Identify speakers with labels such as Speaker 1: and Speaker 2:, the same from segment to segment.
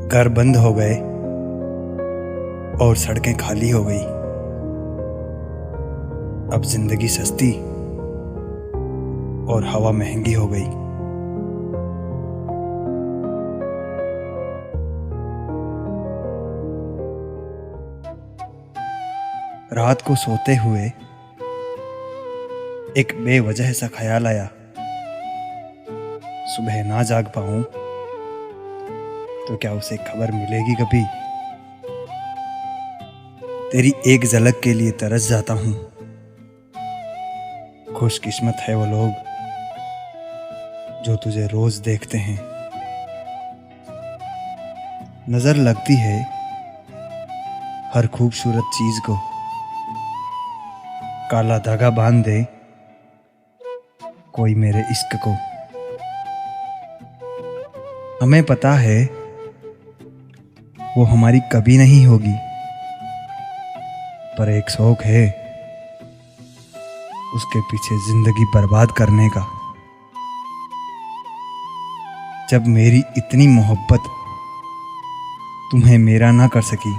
Speaker 1: घर बंद हो गए और सड़कें खाली हो गई। अब जिंदगी सस्ती और हवा महंगी हो गई। रात को सोते हुए एक बेवजह सा ख्याल आया, सुबह ना जाग पाऊं तो क्या उसे खबर मिलेगी कभी। तेरी एक झलक के लिए तरस जाता हूं। खुशकिस्मत है वो लोग जो तुझे रोज देखते हैं। नजर लगती है हर खूबसूरत चीज को, काला धागा बांध दे कोई मेरे इश्क को। हमें पता है वो हमारी कभी नहीं होगी, पर एक शौक है उसके पीछे जिंदगी बर्बाद करने का। जब मेरी इतनी मोहब्बत तुम्हें मेरा ना कर सकी,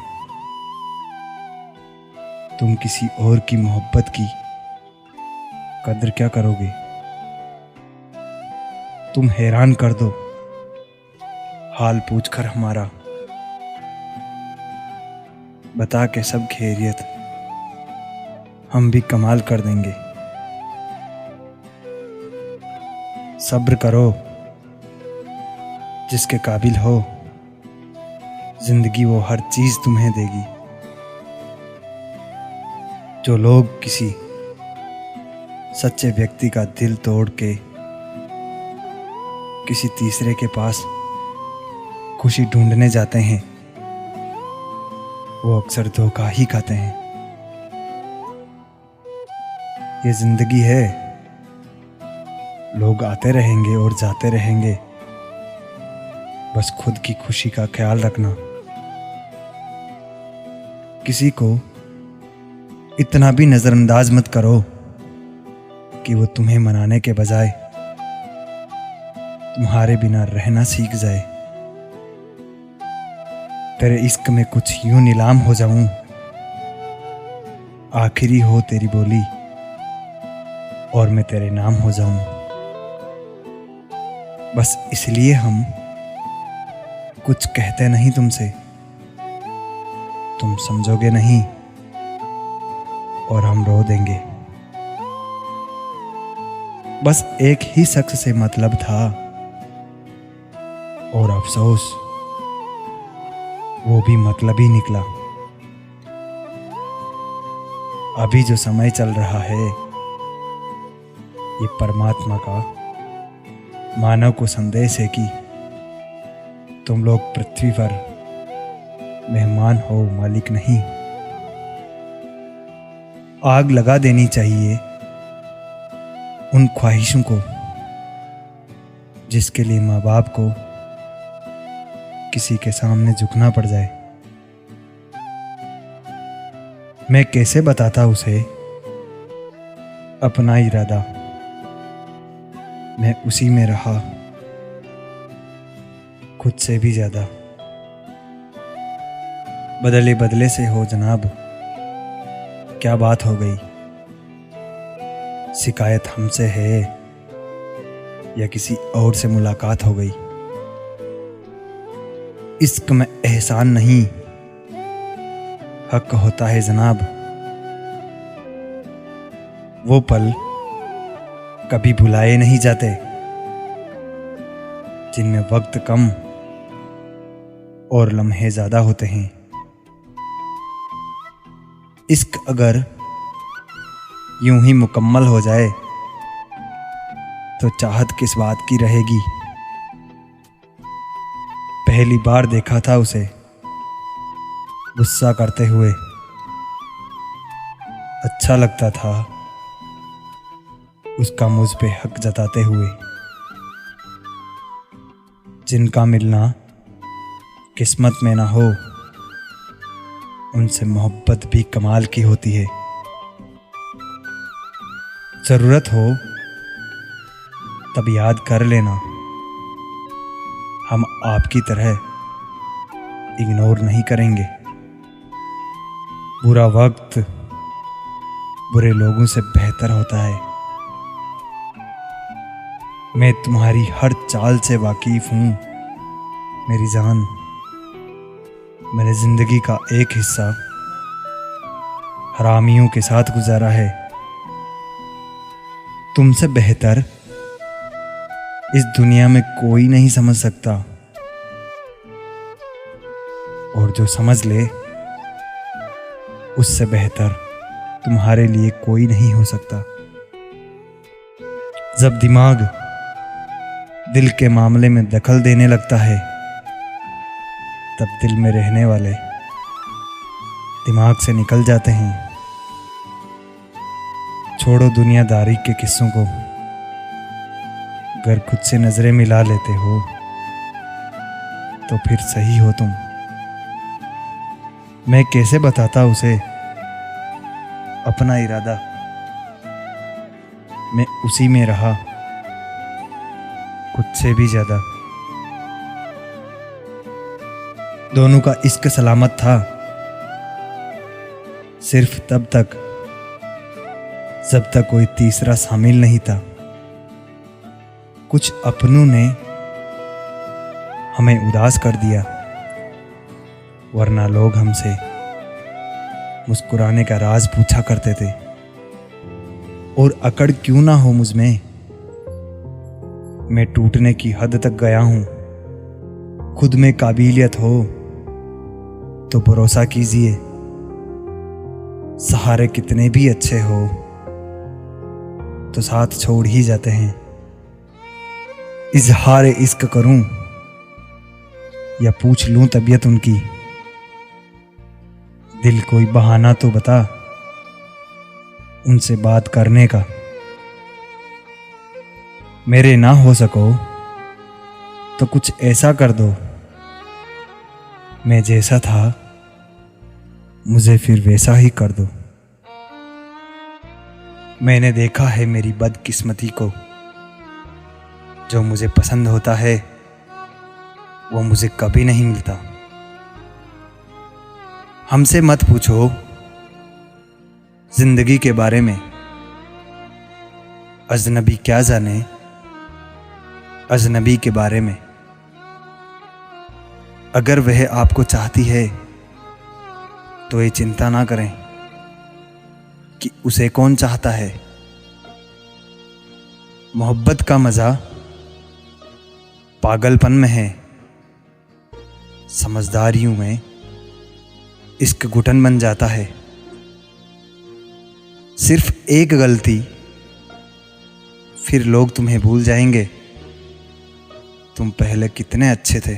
Speaker 1: तुम किसी और की मोहब्बत की कद्र क्या करोगे। तुम हैरान कर दो हाल पूछकर हमारा, बता के सब खैरियत हम भी कमाल कर देंगे। सब्र करो जिसके काबिल हो, जिंदगी वो हर चीज तुम्हें देगी। जो लोग किसी सच्चे व्यक्ति का दिल तोड़ के किसी तीसरे के पास खुशी ढूंढने जाते हैं, वो अक्सर धोखा ही खाते हैं। ये जिंदगी है, लोग आते रहेंगे और जाते रहेंगे, बस खुद की खुशी का ख्याल रखना। किसी को इतना भी नजरअंदाज मत करो कि वो तुम्हें मनाने के बजाय तुम्हारे बिना रहना सीख जाए। तेरे इश्क में कुछ यूं नीलाम हो जाऊं, आखिरी हो तेरी बोली और मैं तेरे नाम हो जाऊं। बस इसलिए हम कुछ कहते नहीं तुमसे, तुम समझोगे नहीं और हम रो देंगे। बस एक ही शख्स से मतलब था और अफसोस वो भी मतलब ही निकला। अभी जो समय चल रहा है ये परमात्मा का मानव को संदेश है कि तुम लोग पृथ्वी पर मेहमान हो, मालिक नहीं। आग लगा देनी चाहिए उन ख्वाहिशों को जिसके लिए माँ बाप को किसी के सामने झुकना पड़ जाए। मैं कैसे बताता उसे अपना इरादा, मैं उसी में रहा खुद से भी ज्यादा। बदले बदले से हो जनाब, क्या बात हो गई। शिकायत हमसे है या किसी और से मुलाकात हो गई। इश्क में एहसान नहीं हक होता है जनाब। वो पल कभी भुलाए नहीं जाते जिनमें वक्त कम और लम्हे ज्यादा होते हैं। इश्क अगर यूं ही मुकम्मल हो जाए तो चाहत किस बात की रहेगी। पहली बार देखा था उसे गुस्सा करते हुए, अच्छा लगता था उसका मुझ पे हक जताते हुए। जिनका मिलना किस्मत में ना हो, उनसे मोहब्बत भी कमाल की होती है। जरूरत हो तब याद कर लेना, हम आपकी तरह इग्नोर नहीं करेंगे। बुरा वक्त बुरे लोगों से बेहतर होता है। मैं तुम्हारी हर चाल से वाकिफ हूं मेरी जान। मैंने जिंदगी का एक हिस्सा हरामियों के साथ गुजारा है। तुमसे बेहतर इस दुनिया में कोई नहीं समझ सकता, और जो समझ ले उससे बेहतर तुम्हारे लिए कोई नहीं हो सकता। जब दिमाग दिल के मामले में दखल देने लगता है, तब दिल में रहने वाले दिमाग से निकल जाते हैं। छोड़ो दुनियादारी के किस्सों को, अगर खुद से नजरें मिला लेते हो तो फिर सही हो तुम। मैं कैसे बताता उसे अपना इरादा, मैं उसी में रहा खुद से भी ज्यादा। दोनों का इश्क सलामत था सिर्फ तब तक जब तक कोई तीसरा शामिल नहीं था। कुछ अपनों ने हमें उदास कर दिया, वरना लोग हमसे मुस्कुराने का राज पूछा करते थे। और अकड़ क्यों ना हो मुझ में, मैं टूटने की हद तक गया हूं। खुद में काबिलियत हो तो भरोसा कीजिए, सहारे कितने भी अच्छे हो तो साथ छोड़ ही जाते हैं। इजहार इश्क करूं या पूछ लूं तबीयत उनकी, दिल कोई बहाना तो बता उनसे बात करने का। मेरे ना हो सको तो कुछ ऐसा कर दो, मैं जैसा था मुझे फिर वैसा ही कर दो। मैंने देखा है मेरी बदकिस्मती को, जो मुझे पसंद होता है वो मुझे कभी नहीं मिलता। हमसे मत पूछो जिंदगी के बारे में, अजनबी क्या जाने अजनबी के बारे में। अगर वह आपको चाहती है तो ये चिंता ना करें कि उसे कौन चाहता है। मोहब्बत का मजा पागलपन में है, समझदारियों में इश्क घुटन बन जाता है। सिर्फ एक गलती, फिर लोग तुम्हें भूल जाएंगे तुम पहले कितने अच्छे थे।